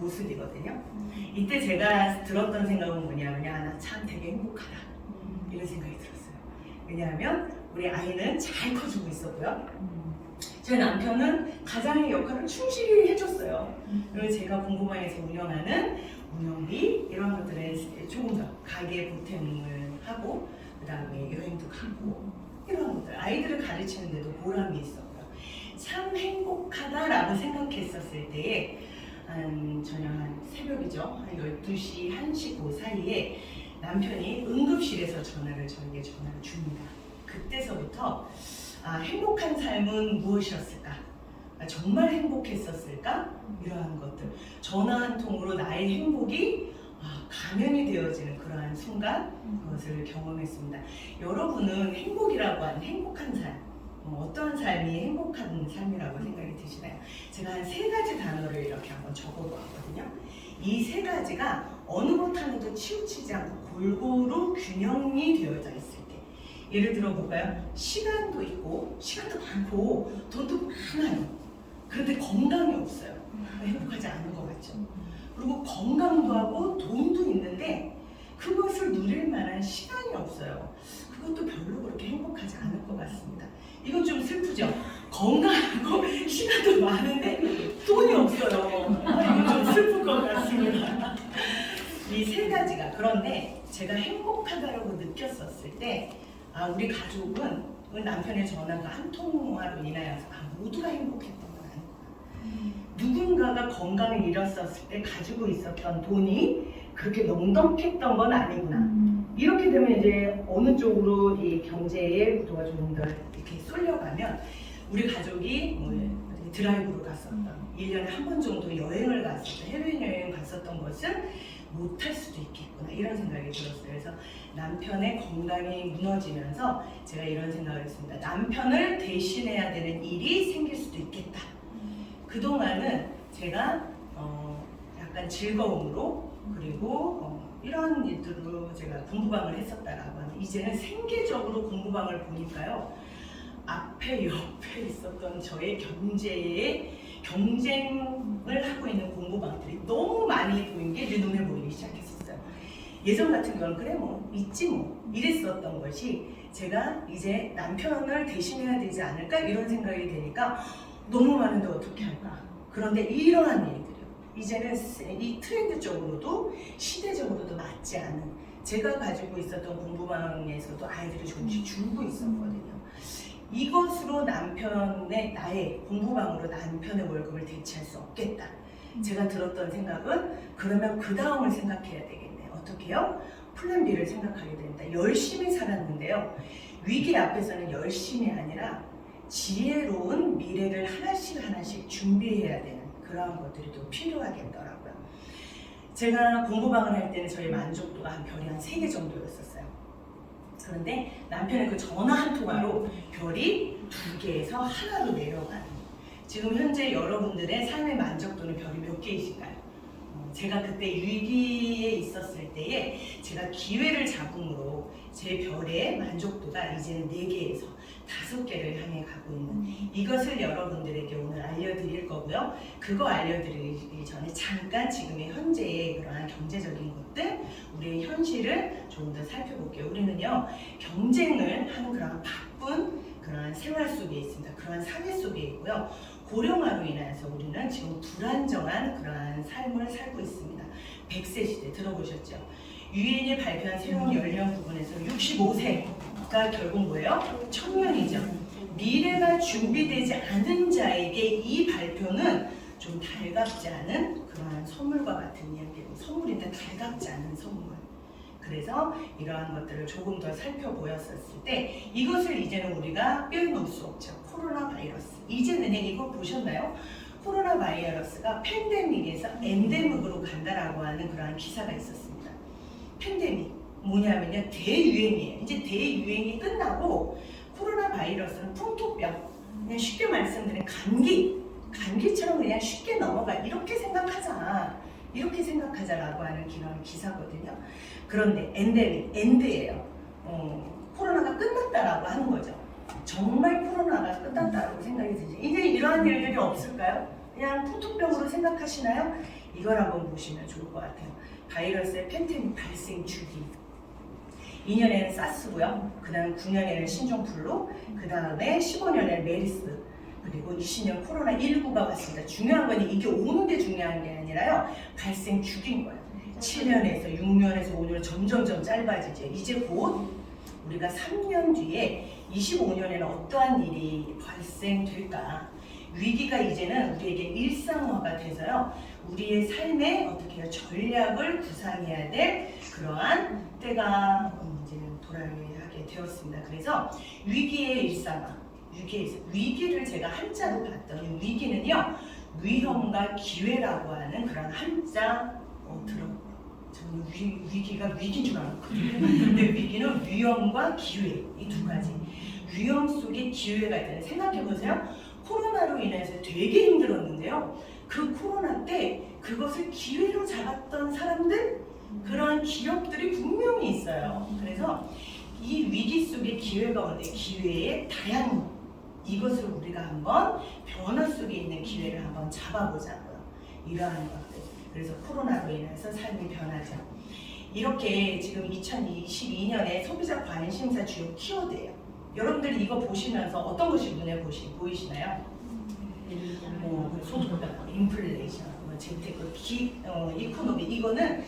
모습이거든요. 이때 제가 들었던 생각은 뭐냐면 나 참 되게 행복하다 이런 생각이 들었어요. 왜냐하면 우리 아이는 잘 커지고 있었고요. 제 남편은 가장의 역할을 충실히 해줬어요. 그리고 제가 공부방에서 운영하는 운영비 이런 것들에 조금 더 가게 보탬을 하고 그 다음에 여행도 가고 이런 것들 아이들을 가르치는데도 보람이 있었고요. 참 행복하다라고 생각했었을 때에 저녁 한 새벽이죠. 한 12시, 1시 그 사이에 남편이 응급실에서 저에게 전화를 줍니다. 그때서부터 행복한 삶은 무엇이었을까? 정말 행복했었을까? 이러한 것들. 전화 한 통으로 나의 행복이 감연이 되어지는 그러한 순간 그것을 경험했습니다. 여러분은 행복이라고 하는 행복한 삶, 어떠한 삶이 행복한 삶이라고 생각이 드시나요? 제가 한 3가지 단어를 이렇게 한번 적어보았거든요. 이 3가지가 어느 것 하나도 치우치지 않고 골고루 균형이 되어져 있을 때, 예를 들어 볼까요? 시간도 있고 시간도 많고 돈도 많아요. 그런데 건강이 없어요. 행복하지 않은 것 같죠? 그리고 건강도 하고 돈도 있는데 그것을 누릴 만한 시간이 없어요. 그것도 별로 그렇게 행복하지 않을 것 같습니다. 이건 좀 슬프죠? 건강하고 시간도 많은데 돈이 없어요. 이건 좀 슬플 것 같습니다. 이 3가지가. 그런데 제가 행복하다고 느꼈었을 때 우리 가족은 남편의 전화가 한 통화로 인하여서 모두가 행복했던 건 아니구나. 누군가가 건강을 잃었었을 때 가지고 있었던 돈이 그렇게 넉넉했던 건 아니구나. 이렇게 되면 이제 어느 쪽으로 이 경제의 구도가 좀 더 이렇게 쏠려가면 우리 가족이 드라이브를 갔었던 1년에 한 번 정도 여행을 갔었던 해외여행 갔었던 것은 못할 수도 있겠구나 이런 생각이 들었어요. 그래서 남편의 건강이 무너지면서 제가 이런 생각을 했습니다. 남편을 대신해야 되는 일이 생길 수도 있겠다. 그동안은 제가 약간 즐거움으로 그리고 이런 일들로 제가 공부방을 했었다라고 하면 이제는 생계적으로 공부방을 보니까요. 앞에 옆에 있었던 저의 경쟁을 하고 있는 공부방들이 너무 많이 보인 게 내 눈에 보이기 시작했었어요. 예전 같은 경우는 그래 있지 이랬었던 것이 제가 이제 남편을 대신해야 되지 않을까 이런 생각이 되니까 너무 많은데 어떻게 할까. 그런데 이러한 일들이요. 이제는 이 트렌드적으로도 시대적으로도 맞지 않은 제가 가지고 있었던 공부방에서도 아이들이 조금씩 줄고 있었거든요. 이것으로 나의 공부방으로 남편의 월급을 대체할 수 없겠다. 제가 들었던 생각은 그러면 그 다음을 생각해야 되겠네요. 어떻게요? 플랜 B를 생각하게 된다. 열심히 살았는데요. 위기 앞에서는 열심이 아니라 지혜로운 미래를 하나씩 준비해야 되는 그러한 것들이 또 필요하겠더라고요. 제가 공부방을 할 때는 저희 만족도가 한 별이 한 3개 정도였었어요. 그런데 남편의 그 전화 한 통화로 별이 2개에서 하나로 내려가는 지금 현재 여러분들의 삶의 만족도는 별이 몇 개이신가요? 제가 그때 위기에 있었을 때에 제가 기회를 잡음으로 제 별의 만족도가 이제는 4개에서 5개를 향해 가고 있는 이것을 여러분들에게 오늘 알려드릴 거고요. 그거 알려드리기 전에 잠깐 지금의 현재의 그러한 경제적인 것들 우리의 현실을 조금 더 살펴볼게요. 우리는요 경쟁을 하는 그러한 바쁜 그러한 생활 속에 있습니다. 그러한 사회 속에 있고요. 고령화로 인해서 우리는 지금 불안정한 그러한 삶을 살고 있습니다. 100세 시대 들어보셨죠? 유엔이 발표한 새로운 연령 부분에서 65세가 결국 뭐예요? 청년이죠. 미래가 준비되지 않은 자에게 이 발표는 좀 달갑지 않은 그러한 선물과 같은 이야기고 선물인데 달갑지 않은 선물. 그래서 이러한 것들을 조금 더 살펴보였었을 때 이것을 이제는 우리가 빼놓을 수 없죠. 코로나 바이러스. 이제는 이거 보셨나요? 코로나 바이러스가 팬데믹에서 엔데믹으로 간다라고 하는 그러한 기사가 있었습니다. 팬데믹 뭐냐면요 대유행이에요. 이제 대유행이 끝나고 코로나 바이러스는 풍토병 그냥 쉽게 말씀드리면 감기처럼 그냥 쉽게 넘어가 이렇게 생각하자라고 하는 그런 기사거든요. 그런데 엔드예요. 코로나가 끝났다라고 하는 거죠. 정말 코로나가 끝났다라고 생각이 드죠. 이제 이러한 일들이 없을까요? 그냥 풍토병으로 생각하시나요? 이걸 한번 보시면 좋을 것 같아요. 바이러스의 팬데믹 발생 주기. 2년에는 사스고요. 그 다음 9년에는 신종플루, 그 다음에 15년에는 메리스, 그리고 20년 코로나19가 왔습니다. 중요한 건 이게 오는 게 중요한 게 아니라요. 발생 주기인 거예요. 7년에서 6년에서 5년 점점점 짧아지죠. 이제 곧 우리가 3년 뒤에 25년에는 어떠한 일이 발생될까? 위기가 이제는 우리에게 일상화가 돼서요. 우리의 삶에 어떻게 해요? 전략을 구상해야 될 그러한 때가 이제 돌아가게 되었습니다. 그래서 위기의 일상화, 위기를 제가 한자로 봤더니 위기는요. 위험과 기회라고 하는 그런 한자 저는 위기가 위기인 줄 알았거든요. 근데 위기는 위험과 기회, 이 두 가지. 위험 속에 기회가 있다는 생각해보세요. 코로나로 인해서 되게 힘들었는데요. 그 코로나 때 그것을 기회로 잡았던 사람들, 그런 기업들이 분명히 있어요. 그래서 이 위기 속에 기회가 오는데 기회의 다양성, 이것을 우리가 한번 변화 속에 있는 기회를 한번 잡아보자고요. 이러한 것들. 그래서 코로나로 인해서 삶이 변하죠. 이렇게 지금 2022년에 소비자 관심사 주요 키워드예요. 여러분들이 이거 보시면서 어떤 것이 눈에 보이시나요? 소득, 인플레이션, 재테크, 이코노미, 이거는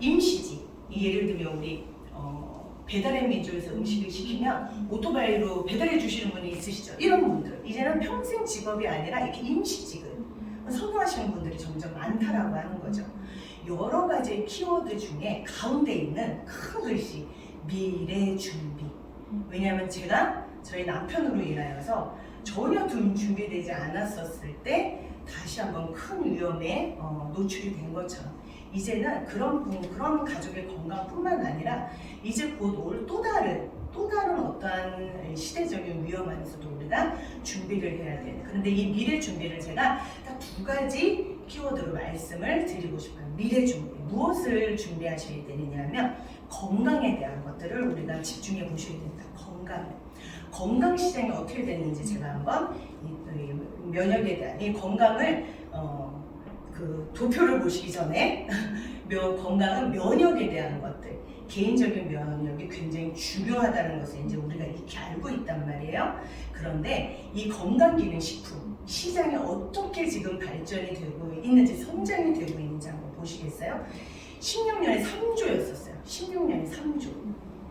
임시지. 예를 들면 우리 배달의 민족에서 음식을 시키면 오토바이로 배달해 주시는 분이 있으시죠? 이런 분들 이제는 평생 직업이 아니라 이렇게 임시직을 선호하시는 분들이 점점 많다라고 하는 거죠. 여러 가지 키워드 중에 가운데 있는 큰 글씨 미래 준비. 왜냐하면 제가 저희 남편으로 인하여서 전혀 준비되지 않았었을 때 다시 한번 큰 위험에 노출이 된 것처럼 이제는 그런 가족의 건강뿐만 아니라 이제 곧 올 또 다른 어떠한 시대적인 위험 안에서도 우리가 준비를 해야 돼요. 그런데 이 미래 준비를 제가 딱 두 가지 키워드로 말씀을 드리고 싶어요. 미래 준비. 무엇을 준비하셔야 되느냐 하면 건강에 대한 것들을 우리가 집중해 보셔야 됩니다. 건강 시장이 어떻게 됐는지 제가 한번 면역에 대한 이 건강을 그 도표를 보시기 전에 건강은 면역에 대한 것들, 개인적인 면역이 굉장히 중요하다는 것을 이제 우리가 이렇게 알고 있단 말이에요. 그런데 이 건강기능식품 시장이 어떻게 지금 발전이 되고 있는지, 성장이 되고 있는지 한번 보시겠어요? 16년에 3조였었어요. 16년에 3조.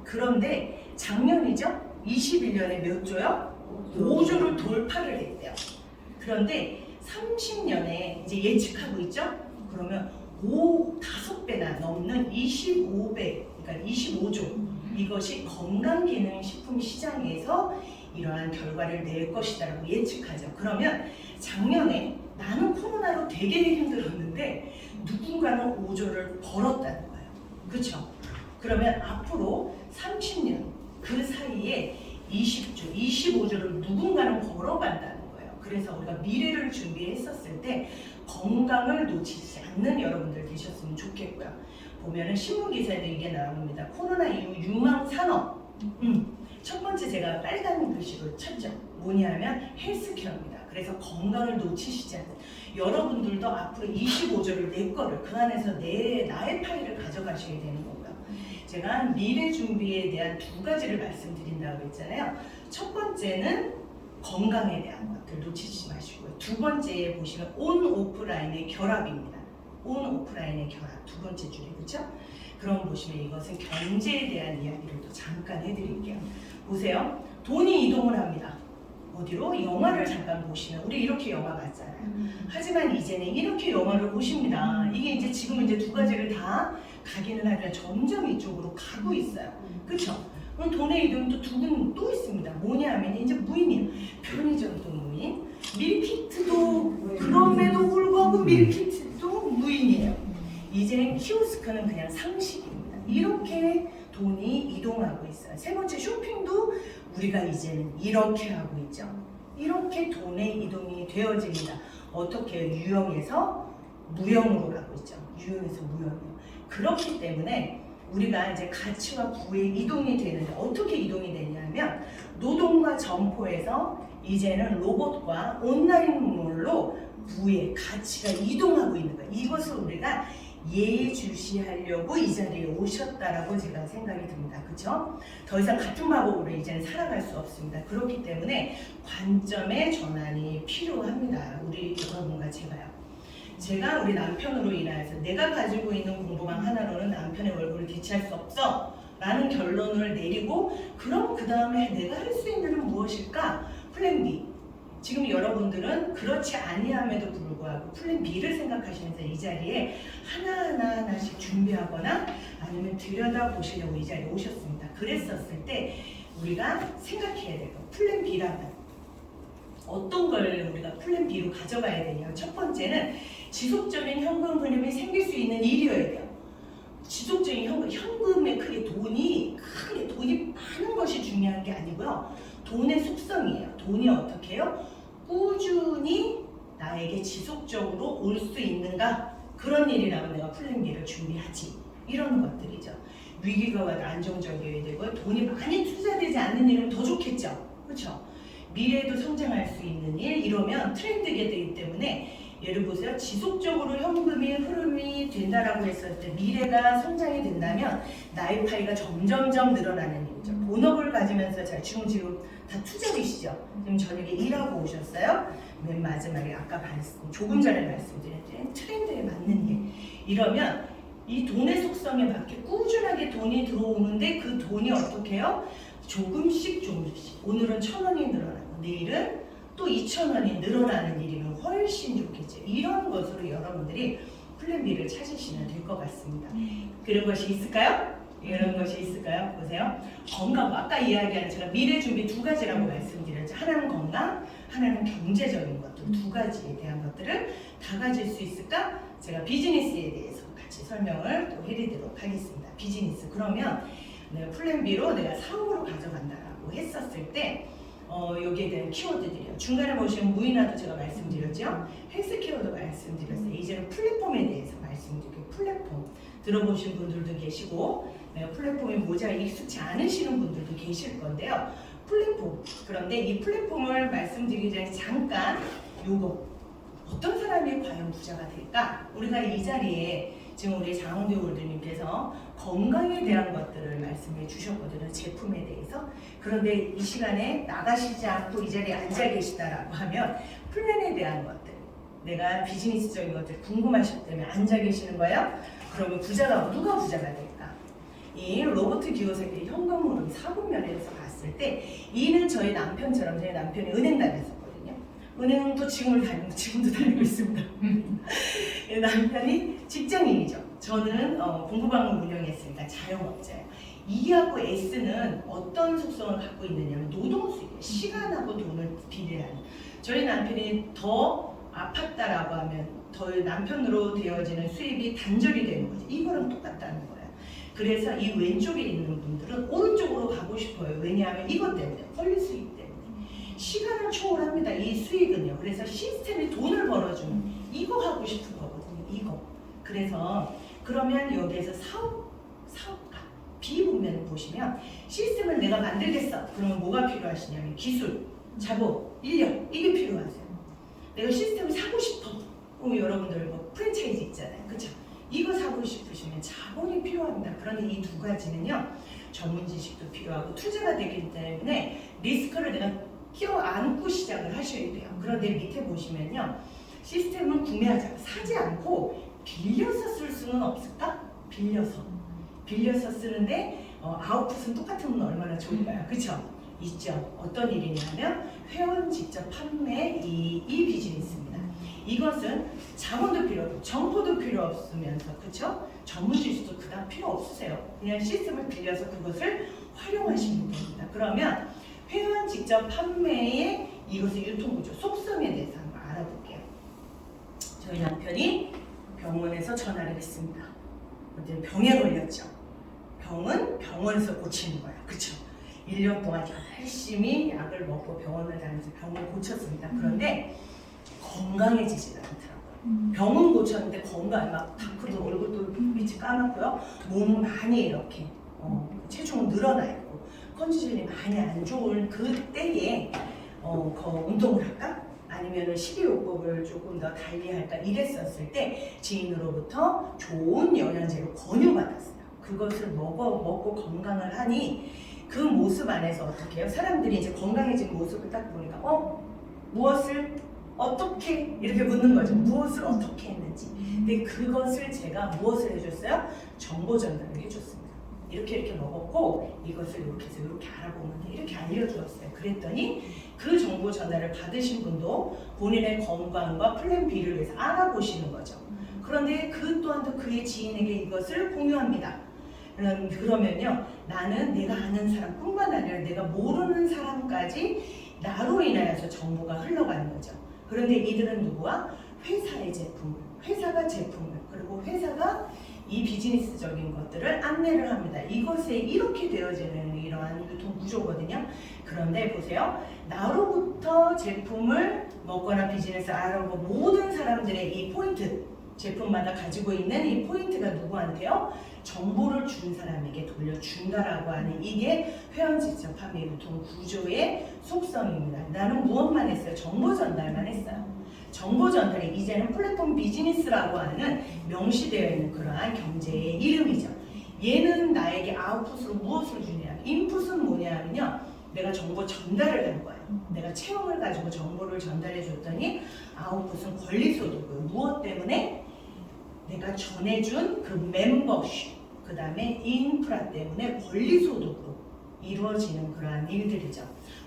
그런데 작년이죠? 21년에 몇 조요? 5조를 돌파를 했대요. 그런데 30년에 이제 예측하고 있죠? 그러면 5배나 넘는 25배, 그러니까 25조. 이것이 건강기능식품 시장에서 이러한 결과를 낼 것이다라고 예측하죠. 그러면 작년에 나는 코로나로 되게 힘들었는데 누군가는 5조를 벌었다는 거예요. 그렇죠? 그러면 앞으로 30년 그 사이에 20조, 25조를 누군가는 벌어간다는 거예요. 그래서 우리가 미래를 준비했었을 때 건강을 놓치지 않는 여러분들 되셨으면 좋겠고요. 보면은 신문 기사에도 이게 나옵니다. 코로나 이후 유망 산업. 첫 번째 제가 빨간 글씨로 쳤죠. 뭐냐면 헬스케어입니다. 그래서 건강을 놓치시지 않는 여러분들도 앞으로 25조를 내 거를 그 안에서 나의 파일을 가져가셔야 되는 거고요. 제가 미래 준비에 대한 두 가지를 말씀드린다고 했잖아요. 첫 번째는 건강에 대한 것들 놓치지 마시고요. 두 번째에 보시면 온 오프라인의 결합입니다. 온 오프라인의 결합 두 번째 줄이 그렇죠? 그럼 보시면 이것은 경제에 대한 이야기를 또 잠깐 해드릴게요. 보세요. 돈이 이동을 합니다. 어디로? 영화를 잠깐 보시면 우리 이렇게 영화 봤잖아요. 하지만 이제는 이렇게 영화를 보십니다. 이게 이제 지금 이제 두 가지를 다 가기는 하지만 점점 이쪽으로 가고 있어요. 그렇죠? 그럼 돈의 이동 또 있습니다. 뭐냐 하면 이제 무인이에요. 편의점도 무인, 밀키트도 그럼에도 불구하고 밀키트도 무인이에요. 이제 키오스크는 그냥 상식입니다. 이렇게 돈이 이동하고 있어요. 세 번째 쇼핑도 우리가 이제는 이렇게 하고 있죠. 이렇게 돈의 이동이 되어집니다. 어떻게 유형에서 무형으로 가고 있죠. 유형에서 무형이요. 그렇기 때문에 우리가 이제 가치와 부의 이동이 되는데 어떻게 이동이 되냐면 노동과 점포에서 이제는 로봇과 온라인몰로 부의 가치가 이동하고 있는 거예요. 이것을 우리가 예주시하려고 이 자리에 오셨다라고 제가 생각이 듭니다. 그렇죠? 더 이상 같은 마법으로 이제는 살아갈 수 없습니다. 그렇기 때문에 관점의 전환이 필요합니다. 우리 여러분과 제가요. 제가 우리 남편으로 인하여서 내가 가지고 있는 공부방 하나로는 남편의 월급을 대체할 수 없어 라는 결론을 내리고, 그럼 그 다음에 내가 할 수 있는 일은 무엇일까? 플랜 B. 지금 여러분들은 그렇지 아니함에도 불구하고 플랜 B를 생각하시면서 이 자리에 하나씩 준비하거나 아니면 들여다보시려고 이 자리에 오셨습니다. 그랬었을 때 우리가 생각해야 돼요. 플랜 B라면 어떤 걸 우리가 플랜 B로 가져가야 되냐. 첫 번째는 지속적인 현금 흐름이 생길 수 있는 일이어야 돼요. 지속적인 현금에 크게 돈이 많은 것이 중요한 게 아니고요. 돈의 속성이에요. 돈이 어떻게 해요? 꾸준히 나에게 지속적으로 올 수 있는가? 그런 일이라면 내가 플랜 B를 준비하지. 이런 것들이죠. 위기가 와도 안정적이어야 되고, 돈이 많이 투자되지 않는 일은 더 좋겠죠. 그렇죠? 미래에도 성장할 수 있는 일, 이러면 트렌드가 되기 때문에, 예를 보세요. 지속적으로 현금이 흐름이 된다라고 했을 때 미래가 성장이 된다면 나의 파이가 점점점 늘어나는 일이죠. 본업을 가지면서 지금 다 투잡이시죠. 지금 저녁에 일하고 오셨어요. 맨 마지막에 아까 조금 전에 말씀드린 트렌드에 맞는 일. 이러면 이 돈의 속성에 맞게 꾸준하게 돈이 들어오는데, 그 돈이 어떻게 해요? 조금씩 오늘은 1,000원이 늘어나고 내일은 또 2,000원이 늘어나는 일이면 훨씬 좋겠죠. 이런 것으로 여러분들이 플랜 B를 찾으시면 될 것 같습니다. 그런 것이 있을까요? 이런 것이 있을까요? 보세요. 건강, 아까 이야기한 제가 미래 준비 2가지라고 말씀드렸죠. 하나는 건강, 하나는 경제적인 것들, 2가지에 대한 것들을 다 가질 수 있을까? 제가 비즈니스에 대해서 같이 설명을 또 해드리도록 하겠습니다. 비즈니스. 그러면 내가 플랜 B로 내가 사업으로 가져간다라고 했었을 때 여기에 대한 키워드들이요. 중간에 보시면 무인화도 제가 말씀드렸죠. 헬스케어도 말씀드렸어요. 이제는 플랫폼에 대해서 말씀드릴게요. 플랫폼 들어보신 분들도 계시고, 플랫폼이 모자가 익숙치 않으시는 분들도 계실 건데요. 플랫폼. 그런데 이 플랫폼을 말씀드리기 전에 잠깐 요거 어떤 사람이 과연 부자가 될까? 우리가 이 자리에 지금 우리 장홍대 골드님께서 건강에 대한 것들을 말씀해 주셨거든요. 제품에 대해서. 그런데 이 시간에 나가시지 않고 이 자리에 앉아 계시다라고 하면 플랜에 대한 것들, 내가 비즈니스적인 것들 궁금하셨기 때문에 앉아 계시는 거예요. 그러면 누가 부자가 될까? 이 로버트 기요사키의 현금 흐름 사고면에서 봤을 때, 이는 저희 남편처럼, 저희 남편이 은행 다녔었거든요. 은행도 지금도 다니고 있습니다. 남편이 직장인이죠. 저는 공부방을 운영했으니까 자영업자예요. E하고 S는 어떤 속성을 갖고 있느냐면 노동수익이에요. 시간하고 돈을 비례하는. 저희 남편이 더 아팠다라고 하면 더 남편으로 되어지는 수입이 단절이 되는 거죠. 이거랑 똑같다는 거예요. 그래서 이 왼쪽에 있는 분들은 오른쪽으로 가고 싶어요. 왜냐하면 이것 때문에, 권리 수익 때문에. 시간을 초월합니다. 이 수익은요. 그래서 시스템이 돈을 벌어주는 이거 하고 싶은 거거든요. 이거. 그래서 그러면 여기에서 사업가 B부면 보시면 시스템을 내가 만들겠어. 그러면 뭐가 필요하시냐면 기술, 자본, 인력, 이게 필요하세요. 내가 시스템을 사고 싶어. 그럼 여러분들 뭐 프랜차이즈 있잖아요. 그쵸? 이거 사고 싶으시면 자본이 필요합니다. 그런데 이 2가지는요. 전문 지식도 필요하고 투자가 되기 때문에 리스크를 내가 껴안고 시작을 하셔야 돼요. 그런데 밑에 보시면요. 시스템을 구매하자. 사지 않고 빌려서 쓸 수는 없을까? 빌려서 쓰는데 아웃풋은 똑같은 건 얼마나 좋을까요? 그쵸? 있죠. 어떤 일이냐면 회원 직접 판매 이 비즈니스입니다. 이것은 자본도 필요 없고 정보도 필요 없으면서, 그쵸? 전문 지식도 그다음 필요 없으세요. 그냥 시스템을 빌려서 그것을 활용하시면 됩니다. 그러면 회원 직접 판매의 이것의 유통구조, 속성에 대해서 한번 알아볼게요. 저희 남편이 병원에서 전화를 했습니다. 근데 병에 걸렸죠. 병은 병원에서 고치는 거야. 그쵸? 1년 동안 열심히 약을 먹고 병원을 다니면서 병을 고쳤습니다. 그런데 건강해지지는 않더라고요. 병은 고쳤는데 건강이 막 다크도, 얼굴도 밑이 까맣고요. 몸은 많이 이렇게 체중은 늘어나 있고 컨디션이 많이 안 좋은 그때에 운동을 할까? 아니면은 식이요법을 조금 더 달리할까 이랬었을 때 지인으로부터 좋은 영양제를 권유받았어요. 그것을 먹고 건강을 하니 그 모습 안에서 어떻게 해요? 사람들이 이제 건강해진 모습을 딱 보니까 무엇을 어떻게 이렇게 묻는 거죠. 무엇을 어떻게 했는지. 근데 그것을 제가 무엇을 해줬어요? 정보 전달을 해줬습니다. 이렇게 먹었고 이것을 이렇게 해서 이렇게 알아보면 이렇게 알려주었어요. 그랬더니 그 정보 전달을 받으신 분도 본인의 건강과 플랜 B를 위해서 알아보시는 거죠. 그런데 그 또한도 그의 지인에게 이것을 공유합니다. 그러면요, 나는 내가 아는 사람뿐만 아니라 내가 모르는 사람까지 나로 인하여서 정보가 흘러가는 거죠. 그런데 이들은 누구와? 회사의 제품을, 회사가 제품을, 그리고 회사가 이 비즈니스적인 것들을 안내를 합니다. 이것에 이렇게 되어지는 이러한 유통 구조거든요. 그런데 보세요. 나로부터 제품을 먹거나 비즈니스를 알아보고 모든 사람들의 이 포인트, 제품마다 가지고 있는 이 포인트가 누구한테요? 정보를 준 사람에게 돌려준다라고 하는 이게 회원직접 판매 유통 구조의 속성입니다. 나는 무엇만 했어요? 정보 전달만 했어요. 정보 전달이 이제는 플랫폼 비즈니스라고 하는 명시되어 있는 그러한 경제의 이름이죠. 얘는 나에게 아웃풋으로 무엇을 주냐? 인풋은 뭐냐면요. 내가 정보 전달을 한 거예요. 내가 체험을 가지고 정보를 전달해 줬더니 아웃풋은 권리소득. 무엇 때문에? 내가 전해준 그 멤버십, 그 다음에 인프라 때문에 권리소득으로 이루어지는 그러한 일들이죠.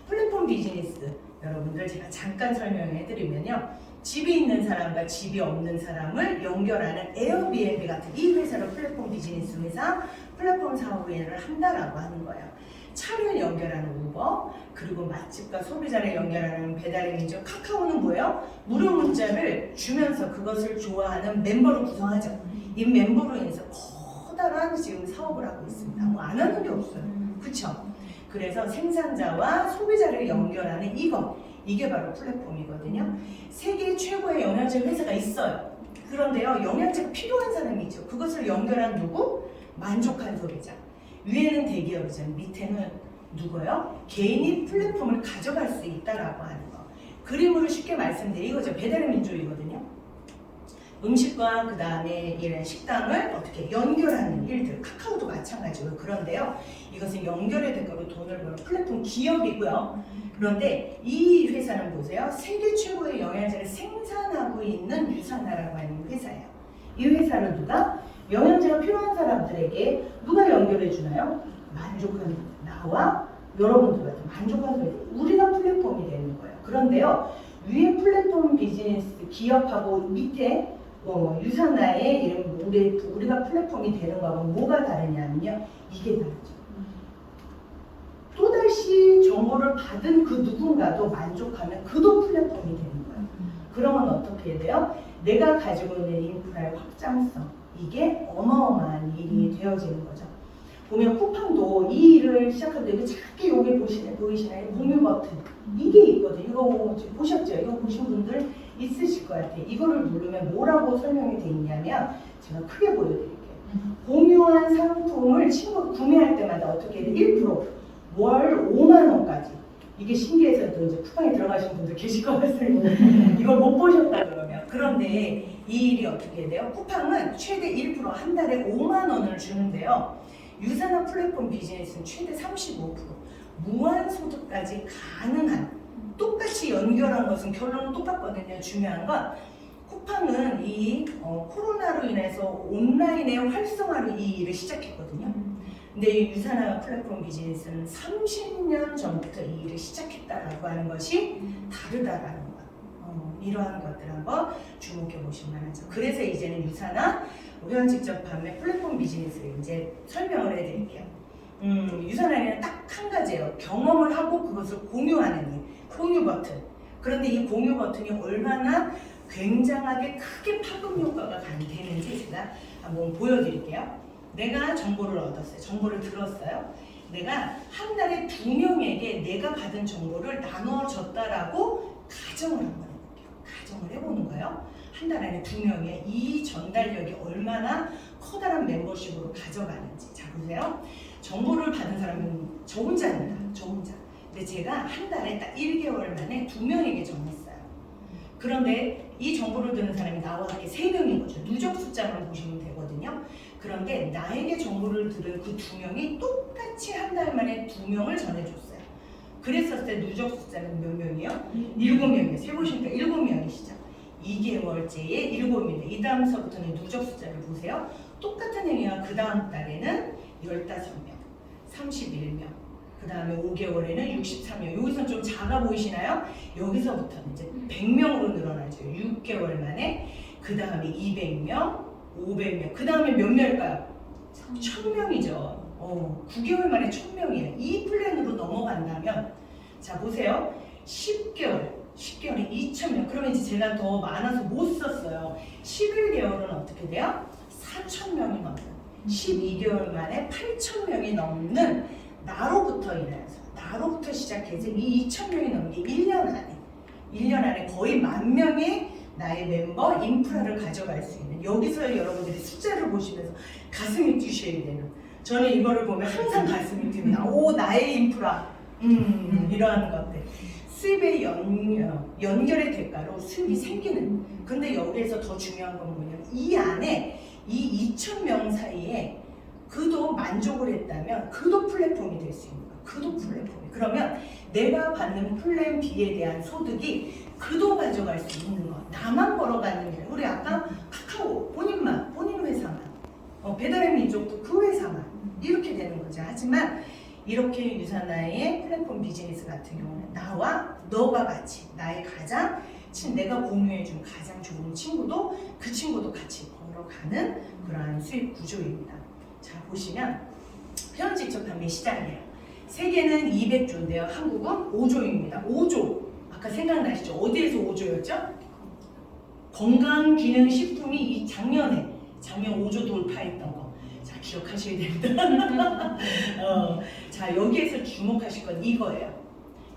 플랫폼 비즈니스 여러분들 제가 잠깐 설명해 드리면요. 집이 있는 사람과 집이 없는 사람을 연결하는 에어비앤비 같은 이 회사를 플랫폼 비즈니스 회사, 플랫폼 사업을 한다라고 하는 거예요. 차를 연결하는 우버, 그리고 맛집과 소비자를 연결하는 배달의 민족, 카카오는 뭐예요? 무료 문자를 주면서 그것을 좋아하는 멤버를 구성하죠. 이 멤버로 인해서 커다란 지금 사업을 하고 있습니다. 뭐 안 하는 게 없어요. 그쵸? 그래서 생산자와 소비자를 연결하는 이게 바로 플랫폼이거든요. 세계 최고의 영양제 회사가 있어요. 그런데요, 영양제가 필요한 사람이 있죠. 그것을 연결한 누구? 만족한 소비자. 위에는 대기업이죠. 밑에는 누구요? 개인이 플랫폼을 가져갈 수 있다라고 하는 거. 그림으로 쉽게 말씀드리면 이거죠. 배달의 민족이거든요. 음식과 그 다음에 이런 식당을 어떻게 연결하는 일들. 카카오도 마찬가지고요. 그런데요, 이것은 연결의 대가로 돈을 버는 플랫폼 기업이고요. 그런데 이 회사는 보세요. 세계 최고의 영양제를 생산하고 있는 유산나라고 하는 회사예요. 이 회사는 누가? 영양제가 필요한 사람들에게 누가 연결해 주나요? 만족한 나와 여러분들 같은 만족한 소리. 우리가 플랫폼이 되는 거예요. 그런데요, 위에 플랫폼 비즈니스 기업하고 밑에 유산나의 이런 우리가 플랫폼이 되는 거하고 뭐가 다르냐면요, 이게 다르죠. 또다시 정보를 받은 그 누군가도 만족하면 그도 플랫폼이 되는 거예요. 그러면 어떻게 해야 돼요? 내가 가지고 있는 인프라의 확장성, 이게 어마어마한 일이 되어지는 거죠. 보면 쿠팡도 이 일을 시작하는데 작게 여기 보이시나요? 공유 버튼 이게 있거든요. 이거 보셨죠? 이거 보신 분들 있으실 것 같아요. 이거를 누르면 뭐라고 설명이 돼 있냐면 제가 크게 보여드릴게요. 공유한 상품을 친구가 구매할 때마다 어떻게 해야 돼? 1%, 월 5만 원까지. 이게 신기해서 또 이제 쿠팡에 들어가신 분들 계실 것 같습니다. 이걸 못 보셨다 그러면. 그런데 이 일이 어떻게 돼요? 쿠팡은 최대 1% 한 달에 5만 원을 주는데요. 유산화 플랫폼 비즈니스는 최대 35%, 무한 소득까지 가능한, 똑같이 연결한 것은 결론은 똑같거든요. 중요한 건 쿠팡은 이 코로나로 인해서 온라인의 활성화로 이 일을 시작했거든요. 근데 이 유산화 플랫폼 비즈니스는 30년 전부터 이 일을 시작했다라고 하는 것이 다르다라는 것. 이러한 것들 한번 주목해 보시면 하죠. 그래서 이제는 유산화 회원 직접 판매 플랫폼 비즈니스를 이제 설명을 해드릴게요. 유산화에는 딱 한 가지예요. 경험을 하고 그것을 공유하는 일, 공유 버튼. 그런데 이 공유 버튼이 얼마나 굉장하게 크게 파급 효과가 되는지 제가 한번 보여드릴게요. 내가 정보를 얻었어요. 정보를 들었어요. 내가 한 달에 2명에게 내가 받은 정보를 나눠줬다라고 가정을 한번 해볼게요. 가정을 해보는 거예요. 한 달 안에 2명의 이 전달력이 얼마나 커다란 멤버십으로 가져가는지. 자, 보세요. 정보를 받은 사람은 저 혼자입니다. 저 혼자. 근데 제가 한 달에 딱 1개월 만에 2명에게 정했어요. 그런데 이 정보를 듣는 사람이 나와 함께 3명인 거죠. 누적 숫자만 보시면 되거든요. 그런데 나에게 정보를 들은 그 2명이 똑같이 한 달 만에 2명을 전해줬어요. 그랬을 때 누적 숫자는 몇 명이요? 7명이에요. 세보시니까 7명이시죠. 2개월째에 7명인데 이 다음서부터는 누적 숫자를 보세요. 똑같은 행위가 그 다음 달에는 15명, 31명, 그 다음에 5개월에는 63명. 여기서 좀 작아 보이시나요? 여기서부터는 이제 100명으로 늘어나죠. 6개월 만에. 그 다음에 200명, 500명. 그 다음에 몇 명일까요? 1000명이죠. 9개월 만에 1000명이에요. 이 플랜으로 넘어간다면, 자 보세요. 10개월에 2000명. 그러면 이제 제가 더 많아서 못 썼어요. 11개월은 어떻게 돼요? 4000명이 넘어요. 12개월 만에 8000명이 넘는 나로부터 일어나서 나로부터 시작해서 이 2000명이 넘는 게 1년 안에 거의 10,000명의 나의 멤버 인프라를 가져갈 수 있는, 여기서 여러분들이 숫자를 보시면서 가슴이 뛰셔야 되는, 저는 이거를 보면 항상 가슴이 뜁니다. 오, 나의 인프라. 이러한 것들. 수입의 연결의 대가로 수입이 생기는. 근데 여기에서 더 중요한 건 뭐냐면 이 안에 이 2,000명 사이에 그도 만족을 했다면 그도 플랫폼이 될 수 있는 거야. 그도 플랫폼이. 그러면 내가 받는 플랜 B에 대한 소득이 그도 가져갈 수 있는 거. 나만 벌어가는 게 아니라, 우리 아까 카카오 본인 회사만, 배달의 민족도 그 회사만 이렇게 되는 거죠. 하지만 이렇게 유사나의 플랫폼 비즈니스 같은 경우는 나와 너가 같이 나의 가장 내가 공유해준 가장 좋은 친구도 그 친구도 같이 벌어가는 그러한 수입 구조입니다. 자 보시면 회원 직접 판매 시장이에요. 세계는 200조인데요. 한국은 5조입니다. 5조. 아까 생각나시죠? 어디에서 5조였죠? 건강기능식품이 작년 5조 돌파했던 거. 자 기억하셔야 됩니다. 자 여기에서 주목하실 건 이거예요.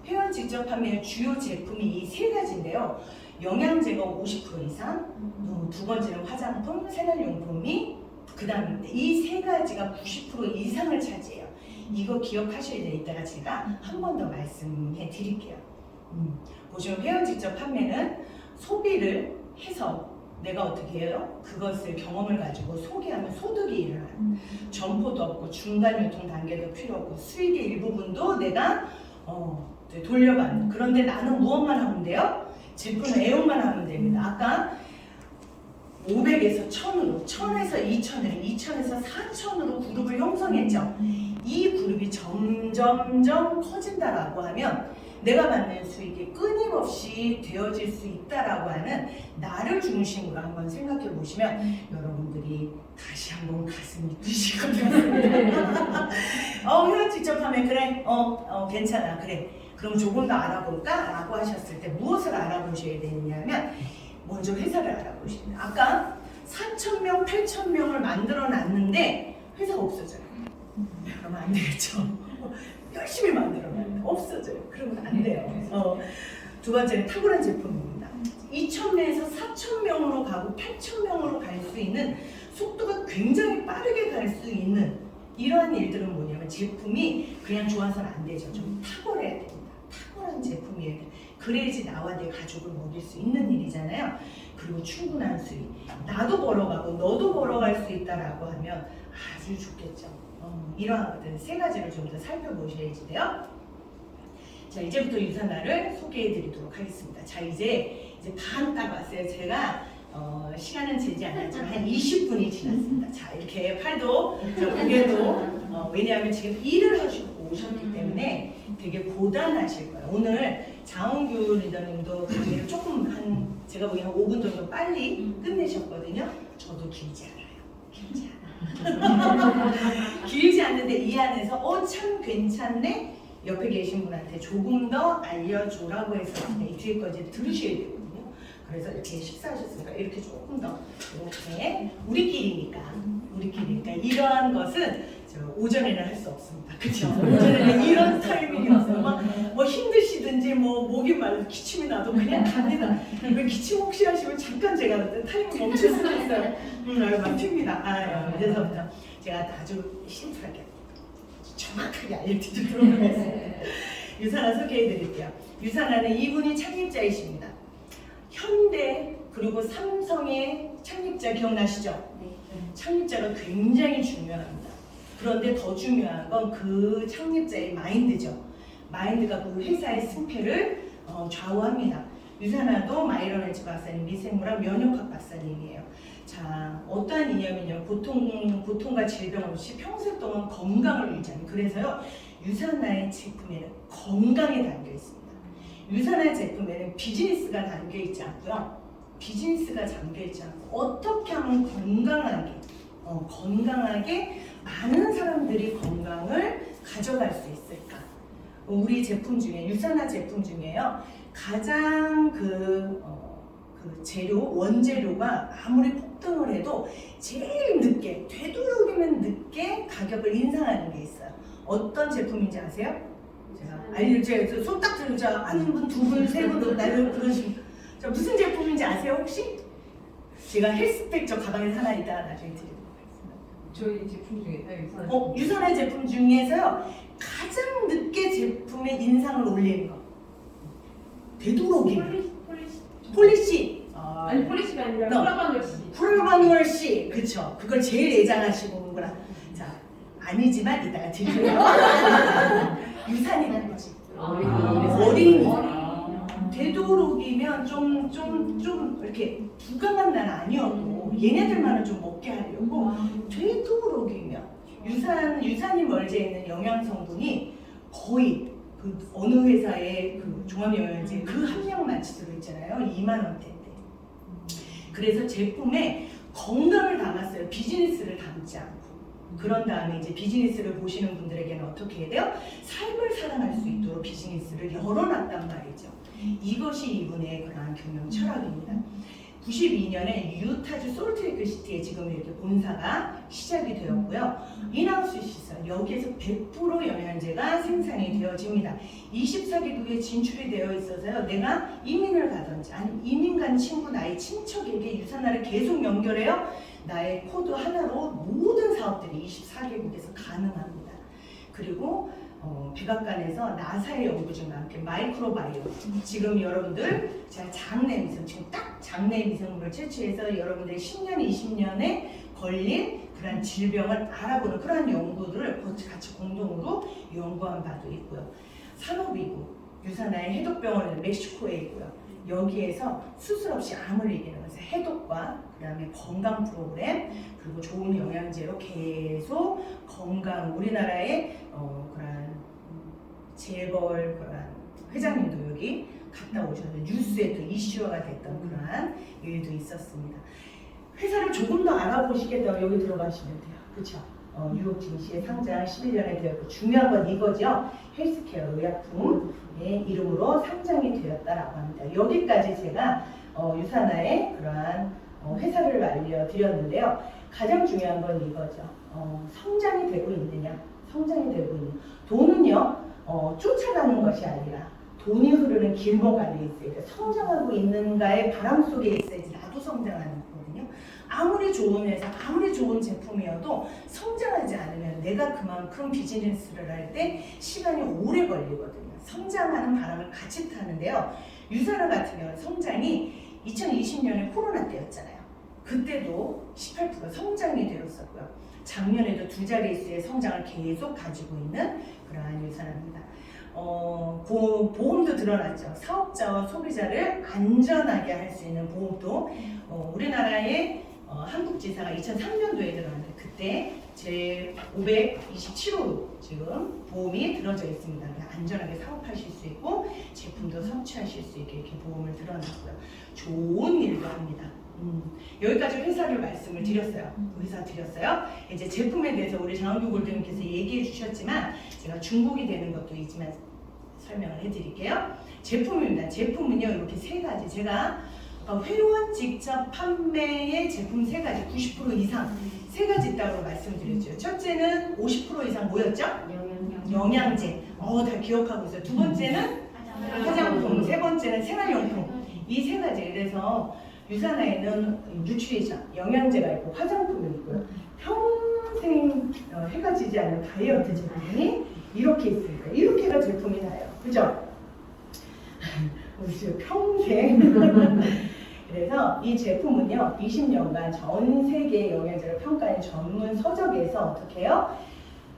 회원 직접 판매의 주요 제품이 이 3가지인데요. 영양제가 50% 이상, 두 번째는 화장품, 생활용품이 그 다음인데 이 3가지가 90% 이상을 차지해요. 이거 기억하셔야 돼요. 이따가 제가 한 번 더 말씀해 드릴게요. 보시면 회원 직접 판매는 소비를 해서 내가 어떻게 해요? 그것을 경험을 가지고 소개하면 소득이 일어나요. 점포도 없고 중간 유통 단계도 필요 없고 수익의 일부분도 내가 돌려받는. 그런데 나는 무엇만 하면 돼요? 제품 애용만 하면 됩니다. 아까 500에서 1000으로, 1000에서 2000으로, 2000에서 4000으로 그룹을 형성했죠. 이 그룹이 점점점 커진다라고 하면 내가 받는 수익이 끊임없이 되어질 수 있다라고 하는 나를 중심으로 한번 생각해 보시면 여러분들이 다시 한번 가슴이 뛰실 것 같습니다. 회원 직접 하면 그래, 괜찮아, 그래. 그럼 조금 더 알아볼까? 라고 하셨을 때 무엇을 알아보셔야 되느냐면 먼저 회사를 알아보셔야 돼요. 아까 4,000명, 8,000명을 만들어 놨는데 회사가 없어져요. 그러면 안 되겠죠. 열심히 만들어놨는데 없어져요. 그러면 안 돼요. 두 번째는 탁월한 제품입니다. 2,000명에서 4,000명으로 가고 8,000명으로 갈 수 있는 속도가 굉장히 빠르게 갈 수 있는 이러한 일들은 뭐냐면 제품이 그냥 좋아서는 안 되죠. 좀 탁월해야 됩니다. 탁월한 제품이에요. 그래야지 나와 내 가족을 먹일 수 있는 일이잖아요. 그리고 충분한 수익. 나도 벌어가고 너도 벌어갈 수 있다라고 하면 아주 좋겠죠. 이러한 것들 3가지를 좀 더 살펴보셔야지 돼요. 자 이제부터 유산화를 소개해 드리도록 하겠습니다. 자 이제 반 딱 왔어요. 제가 시간은 재지 않았지만 한 20분이 지났습니다. 자 이렇게 팔도 고개도 왜냐하면 지금 일을 하시고 오셨기 때문에 되게 고단하실 거예요. 오늘 장원규 리더님도 강의를 조금 제가 보기엔 한 5분 정도 빨리 끝내셨거든요. 저도 길지 않아요. 길지 않아. 길지 않는데 이 안에서 참 괜찮네. 옆에 계신 분한테 조금 더 알려줘라고 해서 이 뒤에까지 들으셔야 되거든요. 그래서 이렇게 식사하셨으니까 이렇게 조금 더 이렇게 우리끼리니까 이러한 것은 오전에는 할 수 없습니다. 그렇죠? 오전에는 이런 타이밍이 없어요. 막 뭐 힘드시든지 목이 말라 기침이 나도 그냥 갑니다. 기침 혹시 하시면 잠깐 제가 타이밍 멈출 수가 있어요. 막 튑니다. 이제서부터 제가 아주 심플하게 정확하게 알려드리도록 하겠습니다. 유산화 소개해 드릴게요. 유산화는 이분이 창립자이십니다. 현대 그리고 삼성의 창립자 기억나시죠? 네. 창립자가 굉장히 중요합니다. 그런데 더 중요한 건 그 창립자의 마인드죠. 마인드가 그 회사의 승패를 좌우합니다. 유산화도 마이러렌츠 박사님, 미생물학 면역학 박사님이에요. 자, 어떠한 이념이냐? 고통과 질병 없이 평생 동안 건강을 유지하는. 그래서요, 유산화의 제품에는 건강이 담겨 있습니다. 유산화 제품에는 비즈니스가 담겨 있지 않고요. 비즈니스가 담겨 있지 않고 어떻게 하면 건강하게 많은 사람들이 건강을 가져갈 수 있을까? 우리 제품 중에 유산화 제품 중에요 가장 그 재료 원재료가 아무리 폭등을 해도 제일 늦게 되도록이면 늦게 가격을 인상하는 게 있어요. 어떤 제품인지 아세요? 제가 손 딱 들자 한 분, 두 분, 세 분 나를 그러시면 자 무슨 제품인지 아세요 혹시? 제가 헬스팩 저 가방에 하나 있다가 나중에 드리도록 하겠습니다. 저희 제품 중에 유산화 제품 중에서요 가장 늦게 제품의 인상을 올리는 거 되도록이면 폴리시 아니 폴리시가 아니라 프라바놀시 그쵸 그걸 제일 애장하시는구나. 자 아니지만 이따가 드릴게요. 유산이라는 거지. 어린이 되도록이면 좀 이렇게 부강한 날 아니어도 얘네들만은 좀 먹게 하려고 되도록이면 유산이 멀지에 있는 영양 성분이 거의 그 어느 회사의 그 종합영양제 그 함량만치 들어있잖아요. 2만 원대인데. 그래서 제품에 건강을 담았어요. 비즈니스를 담지 않고. 그런 다음에 이제 비즈니스를 보시는 분들에게는 어떻게 해야 돼요? 삶을 살아갈 수 있도록 비즈니스를 열어놨단 말이죠. 이것이 이분의 그러한 경영 철학입니다. 92년에 유타주 솔트레이크 시티에 지금 이렇게 본사가 시작이 되었고요. 인하우스 시설 여기에서 100% 영양제가 생산이 되어집니다. 24개국에 진출이 되어 있어서요. 내가 이민을 가든지 아니 이민 간 친구 나의 친척에게 유산화를 계속 연결해요. 나의 코드 하나로 모든 사업들이 24개국에서 가능합니다. 그리고 백악관에서 나사의 연구 중에 함께 마이크로바이오 지금 여러분들 제가 장내 미생 지금 딱 장내 미생물을 채취해서 여러분들이 10년 20년에 걸린 그런 질병을 알아보는 그런 연구들을 같이 공동으로 연구한 바도 있고요. 산업이고 유산화의 해독병원은 멕시코에 있고요. 여기에서 수술 없이 암을 이기는 것을 해독과 그 다음에 건강 프로그램 그리고 좋은 영양제로 계속 건강 우리나라의 그런 재벌 그런 회장님도 여기 갔다 오셨는데 뉴스에도 이슈화가 됐던 그러한 일도 있었습니다. 회사를 조금 더 알아보시겠다고 여기 들어가시면 돼요. 그렇죠? 뉴욕 증시에 상장 11년에 되었고 중요한 건 이거죠. 헬스케어 의약품의 이름으로 상장이 되었다라고 합니다. 여기까지 제가 유산화의 그러한 회사를 알려드렸는데요. 가장 중요한 건 이거죠. 성장이 되고 있느냐, 성장이 되고 있느냐. 돈은요 쫓아가는 것이 아니라 돈이 흐르는 길목 안에 있어야 돼. 성장하고 있는가의 바람 속에 있어야지 나도 성장하는 거거든요. 아무리 좋은 회사, 아무리 좋은 제품이어도 성장하지 않으면 내가 그만큼 비즈니스를 할 때 시간이 오래 걸리거든요. 성장하는 바람을 같이 타는데요. 유산화 같은 경우는 성장이 2020년에 코로나 때였잖아요. 그때도 18% 성장이 되었었고요. 작년에도 두 자릿수의 성장을 계속 가지고 있는 그러한 유산화입니다. 보험도 드러났죠. 사업자와 소비자를 안전하게 할 수 있는 보험도 우리나라의 한국지사가 2003년도에 들어갔는데 그때 제 527호로 지금 보험이 들어져 있습니다. 안전하게 사업하실 수 있고 제품도 섭취하실 수 있게 이렇게 보험을 들어놨고요. 좋은 일도 합니다. 여기까지 회사를 말씀을 드렸어요. 회사 드렸어요. 이제 제품에 대해서 우리 장학규 골드님께서 얘기해 주셨지만 제가 중복이 되는 것도 있지만 설명을 해드릴게요. 제품입니다. 제품은요 이렇게 세 가지 제가 회원 직접 판매의 제품 세 가지 90% 이상 세 가지 있다고 말씀드렸죠. 첫째는 50% 이상 뭐였죠? 영양제. 다 기억하고 있어요. 두 번째는 화장품, 세 번째는 생활용품. 이 세 가지. 그래서 유산화에는 뉴트리션, 영양제가 있고 화장품이 있고요. 평생 해가 지지 않는 다이어트 제품이 이렇게 있습니다. 이렇게가 제품이 나요. 그죠? 우리 지금 평생 그래서 이 제품은요 20년간 전 세계 영양제를 평가한 전문 서적에서 어떻게 해요?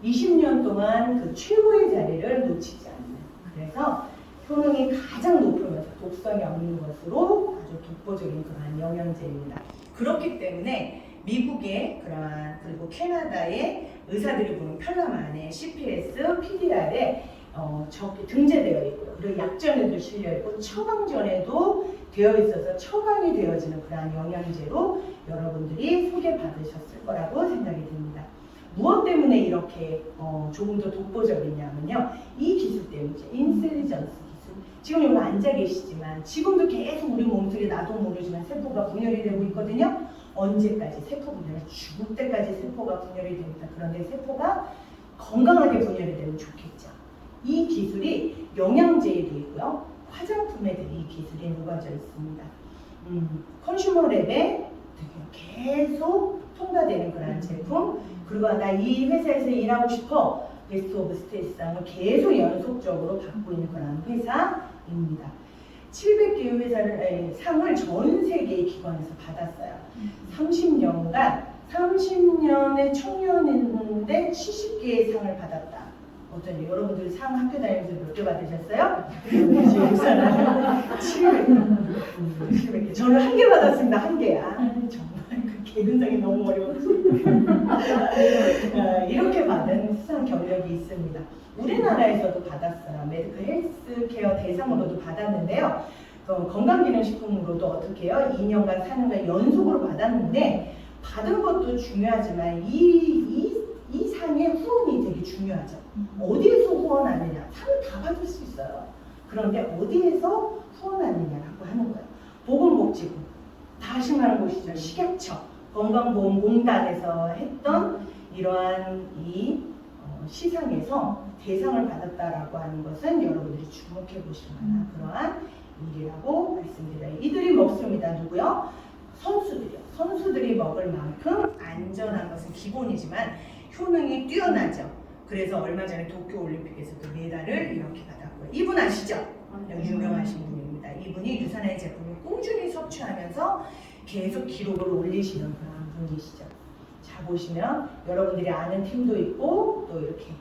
20년 동안 그 최고의 자리를 놓치지 않는, 그래서 효능이 가장 높으면서 독성이 없는 것으로 아주 독보적인 그러한 영양제입니다. 그렇기 때문에 미국의 그러한 그리고 캐나다의 의사들이 보는 편람안에 CPS, PDR에 등재되어 있고요. 그리고 약전에도 실려 있고 처방전에도 되어 있어서 처방이 되어지는 그러한 영양제로 여러분들이 소개받으셨을 거라고 생각이 듭니다. 무엇 때문에 이렇게 조금 더 독보적이냐면요. 이 기술 때문이죠. 인텔리전스 기술. 지금 여기 앉아 계시지만 지금도 계속 우리 몸속에 나도 모르지만 세포가 분열이 되고 있거든요. 언제까지? 세포 분열, 죽을 때까지 세포가 분열이 됩니다. 그런데 세포가 건강하게 분열이 되면 좋겠죠. 이 기술이 영양제에도 있고요. 화장품에도 이 기술이 녹아져 있습니다. 컨슈머랩에 계속 통과되는 그런 제품, 그리고 나 이 회사에서 일하고 싶어 베스트 오브 스테이트상을 계속 연속적으로 받고 있는 그런 회사입니다. 700개의 회사를 상을 전 세계의 기관에서 받았어요. 30년의 청년인데 70개의 상을 받았다. 어쩐지 여러분들 상 학교 다니면서 몇 개 받으셨어요? 700개. 저는 한 개 받았습니다. 한 개. 정말 그 개근상이 너무 어려웠어요. 이렇게 받은 수상 경력이 있습니다. 우리나라에서도 받았어요. 메디컬 헬스케어 대상으로도 받았는데요. 건강기능식품으로도 어떻게 해요? 2년간 4년간 연속으로 받았는데 받은 것도 중요하지만 이 상의 후원이 되게 중요하죠. 어디에서 후원하느냐? 상을 다 받을 수 있어요. 그런데 어디에서 후원하느냐라고 하는 거예요. 보건복지부, 다 하신다는 곳이죠. 식약처, 건강보험공단에서 했던 이러한 이 시상에서 대상을 받았다라고 하는 것은 여러분들이 주목해 보실 만한 그러한 일이라고 말씀드려요. 이들이 먹습니다. 누구요? 선수들이요. 선수들이 먹을 만큼 안전한 것은 기본이지만 효능이 뛰어나죠. 그래서 얼마 전에 도쿄올림픽에서도 메달을 이렇게 받았고요. 이분 아시죠? 유명하신 분입니다. 이분이 유산의 제품을 꾸준히 섭취하면서 계속 기록을 올리시는 그런 분이시죠. 자, 보시면 여러분들이 아는 팀도 있고 또 이렇게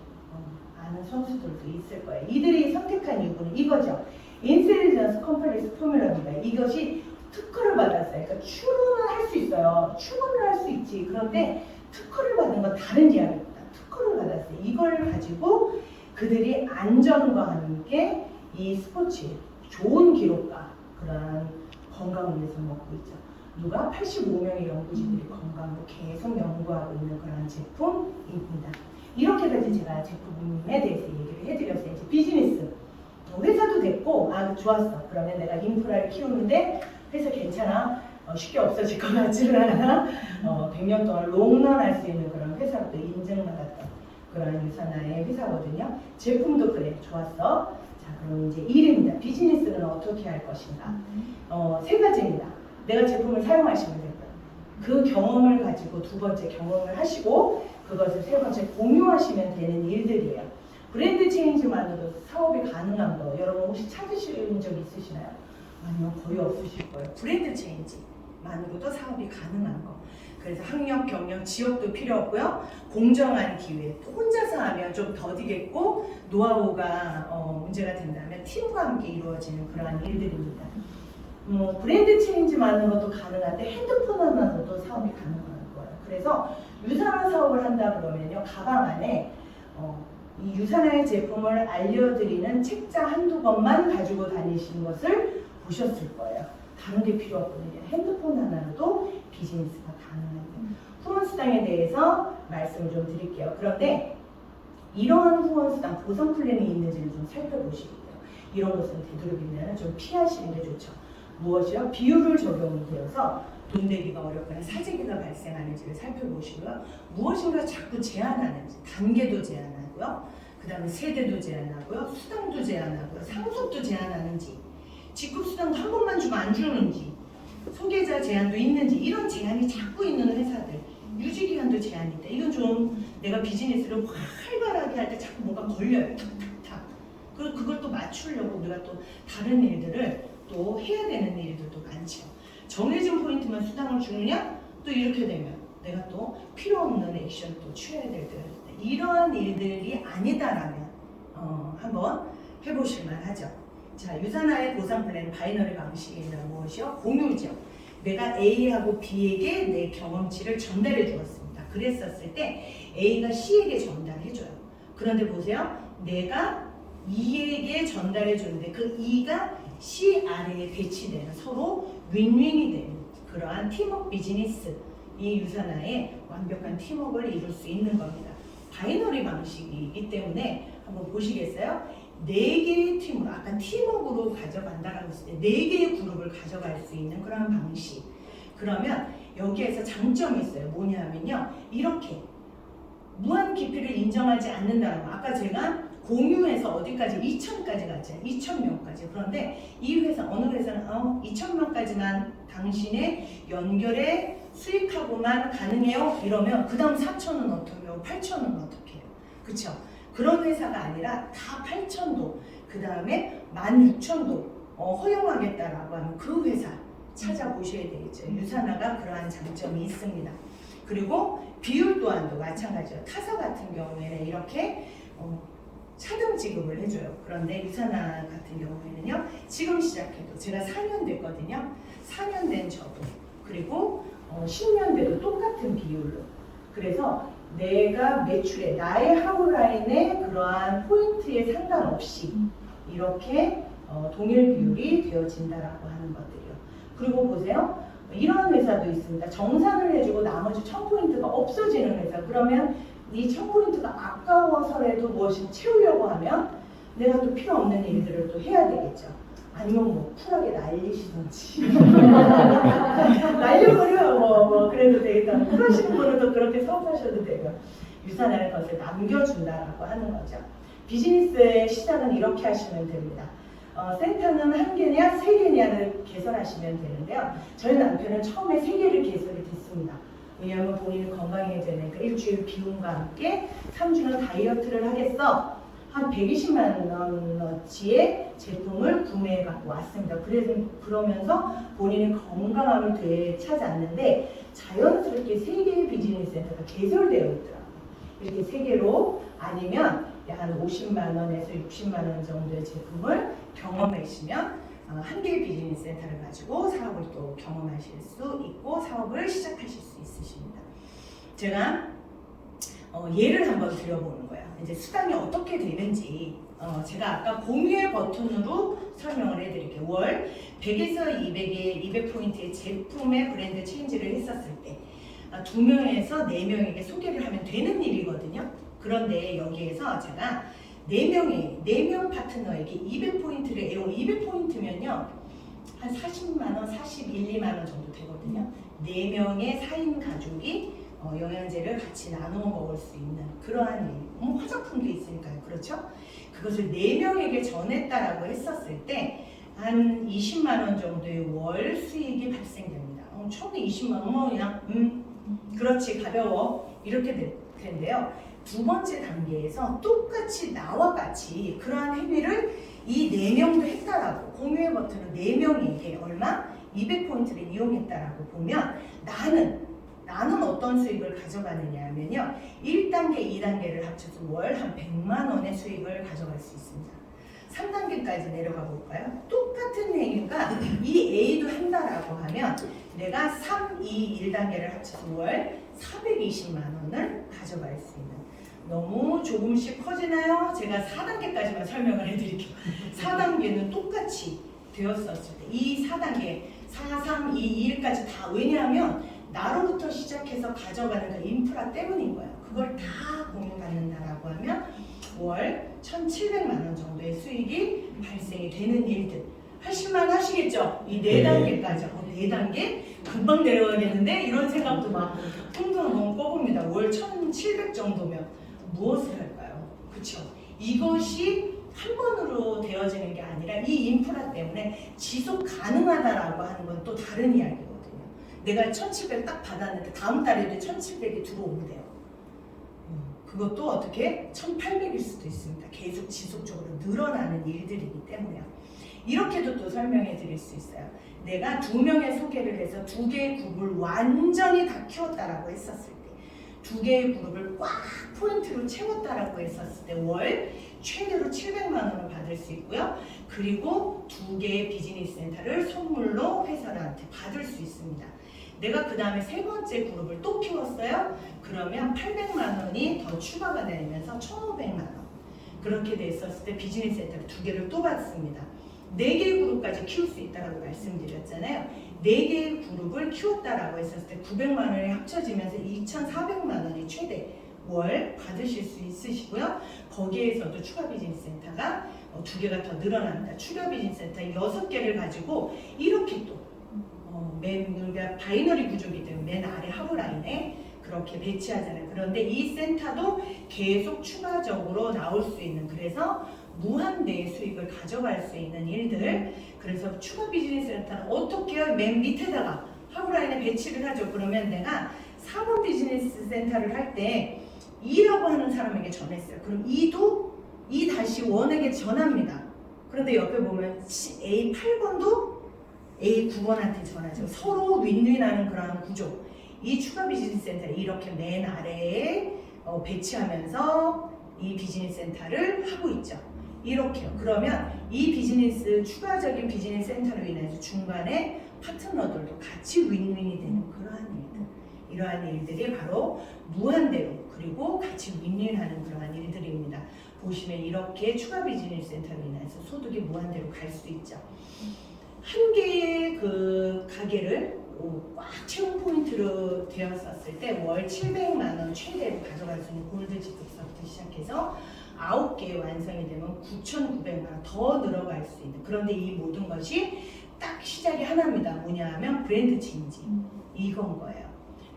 아는 선수들도 있을 거예요. 이들이 선택한 이유는 이거죠. 인텔리전스 컴플렉스 포뮬러입니다. 이것이 특허를 받았어요. 그러니까 출원을 할 수 있어요. 출원을 할 수 있지. 그런데 특허를 받은 건 다른 이야기입니다. 특허를 받았어요. 이걸 가지고 그들이 안전과 함께 이 스포츠 좋은 기록과 그런 건강을 위해서 먹고 있죠. 누가 85명의 연구진들이 건강을 계속 연구하고 있는 그런 제품입니다. 이렇게까지 제가 제품에 대해서 얘기를 해드렸어요. 이제 비즈니스. 회사도 됐고, 좋았어. 그러면 내가 인프라를 키우는데 회사 괜찮아. 쉽게 없어질 것 같지는 않아. 100년 동안 롱런 할 수 있는 그런 회사로도 인증받았던 그런 유산화의 회사거든요. 제품도 그래. 좋았어. 자, 그럼 이제 일입니다. 비즈니스는 어떻게 할 것인가. 세 가지입니다. 내가 제품을 사용하시면 되고요. 그 경험을 가지고 두 번째 경험을 하시고 그것을 세 번째 공유하시면 되는 일들이에요. 브랜드 체인지만으로 사업이 가능한 거 여러분 혹시 찾으신 적 있으시나요? 아니요, 거의 없으실 거예요. 브랜드 체인지만으로도 사업이 가능한 거. 그래서 학력, 경력, 지역도 필요 없고요. 공정한 기회. 또 혼자서 하면 좀 더디겠고 노하우가 문제가 된다면 팀과 함께 이루어지는 그러한 일들입니다. 브랜드 체인지만으로도 가능한데 핸드폰 하나로도 사업이 가능한 거예요. 그래서 유산화 사업을 한다 그러면요. 가방 안에 이 유산화의 제품을 알려드리는 책자 한두 권만 가지고 다니시는 것을 보셨을 거예요. 다른 게 필요 없거든요. 핸드폰 하나로도 비즈니스가 가능합니다. 후원수당에 대해서 말씀을 좀 드릴게요. 그런데 이러한 후원수당 보상 플랜이 있는지를 좀 살펴보시고요. 이런 것은 되도록이면 좀 피하시는 게 좋죠. 무엇이요? 비율을 적용이 되어서 돈 내기가 어렵거나 사재기가 발생하는지를 살펴보시고요. 무엇인가 자꾸 제한하는지, 단계도 제한하고요. 그 다음에 세대도 제한하고요. 수당도 제한하고요. 상속도 제한하는지, 직급수당도 한 번만 주면 안 주는지, 소개자 제한도 있는지, 이런 제한이 자꾸 있는 회사들, 유지기간도 제한이 있다. 이건 좀 내가 비즈니스를 활발하게 할 때 자꾸 뭔가 걸려요. 탁탁탁. 그걸 또 맞추려고 우리가 또 다른 일들을 또 해야 되는 일들도 많죠. 정해진 포인트만 수당을 주느냐? 또 이렇게 되면 내가 또 필요 없는 액션 또 취해야 될 때가 있다. 이러한 일들이 아니다라면 한번 해보실 만하죠. 자, 유산화의 보상 플랜 바이너리 방식이란 무엇이요? 공유죠. 내가 A하고 B에게 내 경험치를 전달해 주었습니다. 그랬었을 때 A가 C에게 전달해줘요. 그런데 보세요. 내가 E에게 전달해 주는데 그 E가 C 아래에 배치되는 서로 윈윈이 되는 그러한 팀워크 비즈니스, 이 유산화의 완벽한 팀워크를 이룰 수 있는 겁니다. 바이너리 방식이기 때문에 한번 보시겠어요? 4개의 팀으로, 아까 팀워크로 가져간다라고 했을 때 4개의 그룹을 가져갈 수 있는 그런 방식. 그러면 여기에서 장점이 있어요. 뭐냐면요. 이렇게 무한 깊이를 인정하지 않는다라고. 아까 제가 공유해서 어디까지? 2,000까지 갔잖아요. 2,000명까지. 그런데 이 회사, 어느 회사는 2,000명까지만 당신의 연결에 수익하고만 가능해요. 이러면 그 다음 4,000은 어떻게 해요? 8,000은 어떻게 해요? 그쵸? 그런 회사가 아니라 다 8,000도, 그 다음에 16,000도 허용하겠다라고 하는 그 회사 찾아보셔야 되겠죠. 유산화가 그러한 장점이 있습니다. 그리고 비율 또한도 마찬가지예요. 타사 같은 경우에는 이렇게 차등 지급을 해줘요. 그런데 유산화 같은 경우에는요, 지금 시작해도 제가 4년 됐거든요. 4년 된 저도, 그리고 10년 돼도 똑같은 비율로. 그래서 내가 매출에, 나의 하루라인에 그러한 포인트에 상관없이 이렇게 동일 비율이 되어진다라고 하는 것들이요. 그리고 보세요. 이런 회사도 있습니다. 정산을 해주고 나머지 1000포인트가 없어지는 회사. 그러면 이 1000포인트가 아까워서라도 무엇을 채우려고 하면 내가 또 필요 없는 일들을 또 해야 되겠죠. 아니면 뭐 쿨하게 날리시든지 날려버려 뭐 그래도 되겠다. 그러시는 분은 또 그렇게 사업하셔도 되고, 유산화의 것을 남겨준다라고 하는 거죠. 비즈니스의 시작은 이렇게 하시면 됩니다. 센터는 1개냐 3개냐를 개설하시면 되는데요. 저희 남편은 처음에 3개를 개설이 됐습니다. 왜냐하면 본인이 건강해져야 되니까 일주일 비움과 함께 3주는 다이어트를 하겠어. 한 120만 원어치의 제품을 구매해 갖고 왔습니다. 그러면서 본인의 건강함을 되찾았는데 자연스럽게 3개의 비즈니스 센터가 개설되어 있더라고요. 이렇게 3개로 아니면 한 50만 원에서 60만 원 정도의 제품을 경험하시면 1개의 비즈니스 센터를 가지고 사업을 또 경험하실 수 있고 사업을 시작하실 수 있으십니다. 제가 예를 한번 드려보는 거예요. 이제 수당이 어떻게 되는지 제가 아까 공유의 버튼으로 설명을 해드릴게요. 월 100에서 200의 200포인트의 제품의 브랜드 체인지를 했었을 때 2명에서 4명에게 소개를 하면 되는 일이거든요. 그런데 여기에서 제가 4명 파트너에게 200포인트를 200포인트면요 한 40만원, 41, 2만원 정도 되거든요. 4명의 4인 가족이 영양제를 같이 나누어 먹을 수 있는 그러한 일. 화장품도 있으니까요. 그렇죠? 그것을 4명에게 전했다라고 했었을 때 한 20만원 정도의 월 수익이 발생됩니다. 처음에 20만원, 그냥 그렇지 가벼워 이렇게 될 텐데요. 두 번째 단계에서 똑같이 나와 같이 그러한 행위를 이 4명도 했다라고, 공유의 버튼은 4명에게 얼마? 200포인트를 이용했다라고 보면 나는 어떤 수익을 가져가느냐 하면요. 1단계, 2단계를 합쳐서 월 한 100만 원의 수익을 가져갈 수 있습니다. 3단계까지 내려가 볼까요? 똑같은 행위가 이 A도 한다라고 하면 내가 3, 2, 1단계를 합쳐서 월 420만 원을 가져갈 수 있는, 너무 조금씩 커지나요? 제가 4단계까지만 설명을 해드릴게요. 4단계는 똑같이 되었었을 때 이 4단계 4, 3, 2, 1까지 다, 왜냐하면 나로부터 시작해서 가져가는 그 인프라 때문인 거예요. 그걸 다 공유받는다라고 하면 월 1,700만 원 정도의 수익이 발생이 되는 일들. 하실만 하시겠죠? 이 4단계까지. 4단계? 금방 내려가겠는데? 이런 생각도 막 뚱뚱 꿔봅니다. 월 1,700 정도면 무엇을 할까요? 그쵸? 이것이 한 번으로 되어지는 게 아니라 이 인프라 때문에 지속 가능하다라고 하는 건 또 다른 이야기거든요. 내가 1,700 딱 받았는데 다음 달에도 1,700이 들어오는데요. 그것도 어떻게 1,800일 수도 있습니다. 계속 지속적으로 늘어나는 일들이기 때문에요. 이렇게도 또 설명해 드릴 수 있어요. 내가 2명의 소개를 해서 2개의 그룹을 완전히 다 키웠다라고 했었을 때, 2개의 그룹을 꽉 포인트로 채웠다라고 했었을 때 월 최대로 700만 원을 받을 수 있고요. 그리고 2개의 비즈니스 센터를 선물로 회사한테 받을 수 있습니다. 내가 그 다음에 3번째 그룹을 또 키웠어요. 그러면 800만 원이 더 추가가 되면서 1,500만 원. 그렇게 됐었을 때 비즈니스 센터를 2개를 또 받습니다. 4개의 그룹까지 키울 수 있다고 말씀드렸잖아요. 4개의 그룹을 키웠다라고 했었을 때 900만 원이 합쳐지면서 2,400만 원이 최대 월 받으실 수 있으시고요. 거기에서도 추가 비즈니스 센터가 2개가 더 늘어납니다. 추가 비즈니스 센터 6개를 가지고 이렇게 또 우리가 바이너리 구조이기 때문에 맨 아래 하부 라인에 그렇게 배치하잖아요. 그런데 이 센터도 계속 추가적으로 나올 수 있는, 그래서 무한대의 수익을 가져갈 수 있는 일들. 그래서 추가 비즈니스 센터는 어떻게 해요? 맨 밑에다가 하부 라인에 배치를 하죠. 그러면 내가 4번 비즈니스 센터를 할 때 2라고 하는 사람에게 전했어요. 그럼 2도 2-1에게 전합니다. 그런데 옆에 보면 A8번도 A9번한테 전하죠. 서로 윈윈하는 그런 구조. 이 추가 비즈니스 센터를 이렇게 맨 아래에 배치하면서 이 비즈니스 센터를 하고 있죠. 이렇게요. 그러면 이 비즈니스, 추가적인 비즈니스 센터로 인해서 중간에 파트너들도 같이 윈윈이 되는 그러한 일들. 이러한 일들이 바로 무한대로 그리고 같이 윈윈하는 그러한 일들입니다. 보시면 이렇게 추가 비즈니스 센터로 인해서 소득이 무한대로 갈 수 있죠. 한 개의 그 가게를 꽉 채운 포인트로 되었었을 때 월 700만 원 최대로 가져갈 수 있는 골드 지급서부터 시작해서 9개 완성이 되면 9,900만 원 더 늘어갈 수 있는, 그런데 이 모든 것이 딱 시작이 하나입니다. 뭐냐 하면 브랜드 체인지 이건 거예요.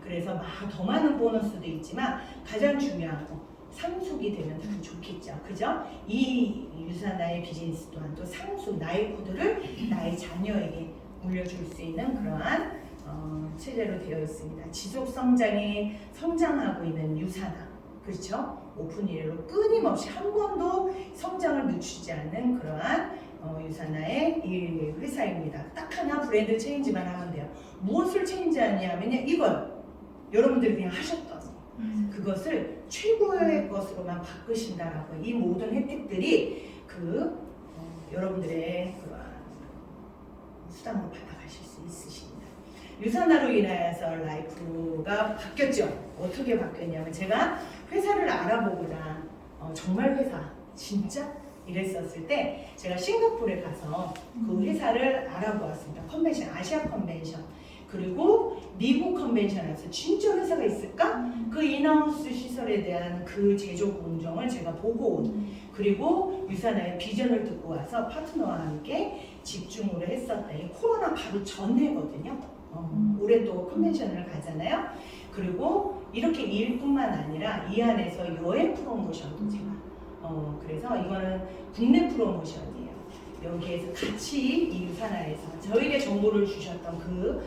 그래서 더 많은 보너스도 있지만 가장 중요한 거 상속이 되면 참 좋겠죠. 그죠? 이 유사나의 비즈니스 또한 또 상속, 나의 코드를 나의 자녀에게 물려줄 수 있는 그러한 체제로 되어 있습니다. 지속 성장이 성장하고 있는 유사나, 그렇죠? 오픈 이래로 끊임없이 한 번도 성장을 늦추지 않는 그러한 유사나의 이 회사입니다. 딱 하나 브랜드 체인지만 하면 돼요. 무엇을 체인지하냐면요, 이걸 여러분들이 그냥 하셨던 그것을 최고의 것으로만 바꾸신다라고, 이 모든 혜택들이 여러분들의 그러한 수당으로 받아가실 수 있으십니다. 유사나로 인하여서 라이프가 바뀌었죠. 어떻게 바뀌었냐면, 제가 회사를 알아보고자 정말 회사 진짜 이랬었을 때 제가 싱가포르에 가서 그 회사를 알아보았습니다. 컨벤션, 아시아 컨벤션, 그리고 미국 컨벤션에서 진짜 회사가 있을까? 그 인하우스 시설에 대한 그 제조 공정을 제가 보고 온, 그리고 유사나의 비전을 듣고 와서 파트너와 함께 집중을 했었다. 이 코로나 바로 전해거든요. 올해 또 컨벤션을 가잖아요. 그리고 이렇게 일뿐만 아니라 이 안에서 여행 프로모션도 제가 그래서 이거는 국내 프로모션이에요. 여기에서 같이 이 유사나에서 저에게 정보를 주셨던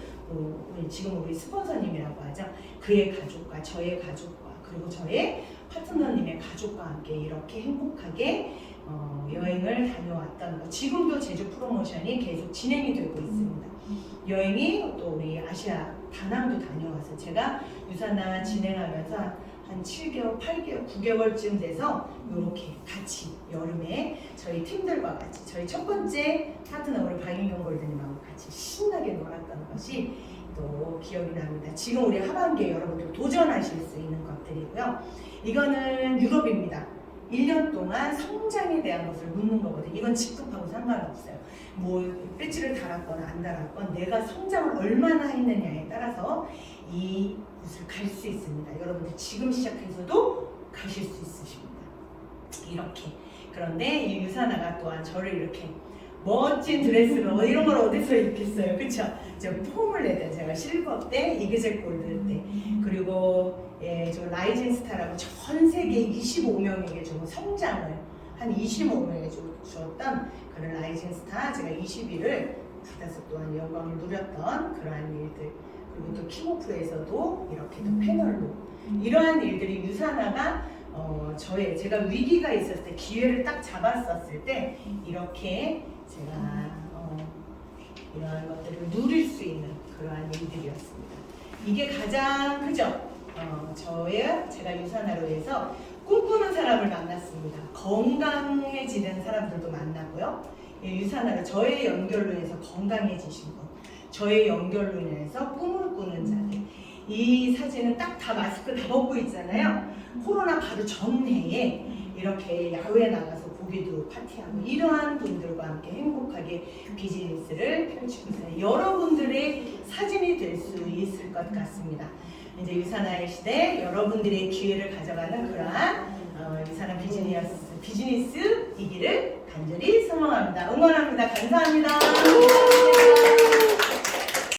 지금 우리 스폰서님이라고 하죠. 그의 가족과 저의 가족과 그리고 저의 파트너님의 가족과 함께 이렇게 행복하게 여행을 다녀왔던 거. 지금도 제주 프로모션이 계속 진행이 되고 있습니다. 여행이 또 우리 아시아 다낭도 다녀와서 제가 유사나 진행하면서 한 7개월, 8개월, 9개월쯤 돼서 이렇게 같이 여름에 저희 팀들과 같이 저희 첫 번째 파트너 우리 박인경 골드님하고 같이 신나게 놀았던 것이 또 기억이 납니다. 지금 우리 하반기에 여러분들 도전하실 수 있는 것들이고요. 이거는 유럽입니다. 1년 동안 성장에 대한 것을 묻는 거거든요. 이건 직급하고 상관없어요. 뭐 배지를 달았거나 안 달았건 내가 성장을 얼마나 했느냐에 따라서 이 곳을 갈 수 있습니다. 여러분들 지금 시작해서도 가실 수 있으십니다. 이렇게. 그런데 이 유사나가 또한 저를 이렇게 멋진 드레스로 이런 걸 어디서 입겠어요, 그렇죠? 제가 폼을 낼 때, 제가 실버 때, 이그젝 골드 때, 그리고 저 라이징 스타라고 전 세계 25명에게 좀 성장을 한 25명에게 주었던 그런 라이징 스타, 제가 20위를 받아서 또한 영광을 누렸던 그러한 일들. 그리고 또 킹오프에서도 이렇게 또 패널로 이러한 일들이 유사나가 제가 위기가 있었을 때 기회를 딱 잡았었을 때 이렇게 제가 이러한 것들을 누릴 수 있는 그러한 일들이었습니다. 이게 가장 크죠. 제가 유산하루에서 꿈꾸는 사람을 만났습니다. 건강해지는 사람들도 만나고요. 유산하루 저의 연결로 해서 건강해지신 분, 저의 연결로 인해서 꿈을 꾸는 자들. 이 사진은 딱 다 마스크 다 벗고 있잖아요. 코로나 바로 전해에 이렇게 야외에 나가서 고기도 파티하고 이러한 분들과 함께 행복하게 비즈니스를 펼치고 있어요. 여러분들의 사진이 될 수 있을 것 같습니다. 이제 유산화의 시대 여러분들의 기회를 가져가는 그러한 유산화 비즈니스이기를 간절히 소망합니다. 응원합니다. 감사합니다.